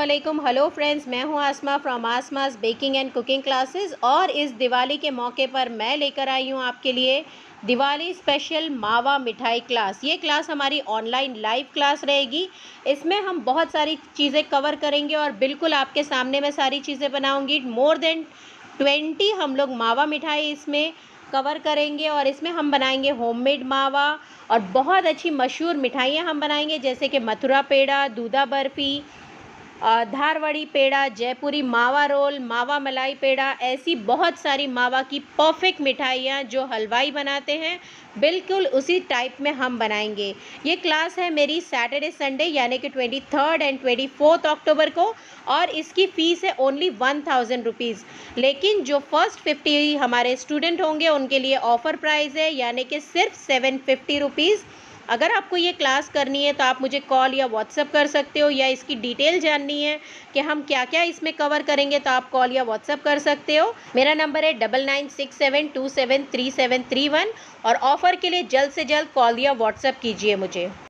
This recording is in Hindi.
अस्सलामुअलैकुम। हेलो फ्रेंड्स, मैं हूं Asma from Asma's baking and cooking classes और इस दिवाली के मौके पर मैं लेकर आई हूं आपके लिए दिवाली स्पेशल मावा मिठाई क्लास। ये क्लास हमारी ऑनलाइन लाइव क्लास रहेगी। इसमें हम बहुत सारी चीज़ें कवर करेंगे और बिल्कुल आपके सामने मैं सारी चीज़ें बनाऊंगी। मोर देन 20 हम लोग मावा मिठाई इसमें कवर करेंगे और इसमें हम बनाएंगे होममेड मावा और बहुत अच्छी मशहूर मिठाइयाँ हम बनाएंगे, जैसे कि मथुरा पेड़ा, दूधा बर्फ़ी, धारवाड़ी पेड़ा, जयपुरी मावा रोल, मावा मलाई पेड़ा, ऐसी बहुत सारी मावा की परफेक्ट मिठाइयाँ जो हलवाई बनाते हैं, बिल्कुल उसी टाइप में हम बनाएंगे। ये क्लास है मेरी सैटरडे संडे यानी कि 23 एंड 24 अक्टूबर को और इसकी फ़ीस है ओनली 1000 रुपीज़। लेकिन जो फर्स्ट 50 हमारे स्टूडेंट होंगे उनके लिए ऑफ़र प्राइस है यानी कि सिर्फ 750 रुपीज़। अगर आपको ये क्लास करनी है तो आप मुझे कॉल या व्हाट्सएप कर सकते हो, या इसकी डिटेल जाननी है कि हम क्या क्या इसमें कवर करेंगे तो आप कॉल या व्हाट्सएप कर सकते हो। मेरा नंबर है 9967273731 और ऑफ़र के लिए जल्द से जल्द कॉल या व्हाट्सएप कीजिए मुझे।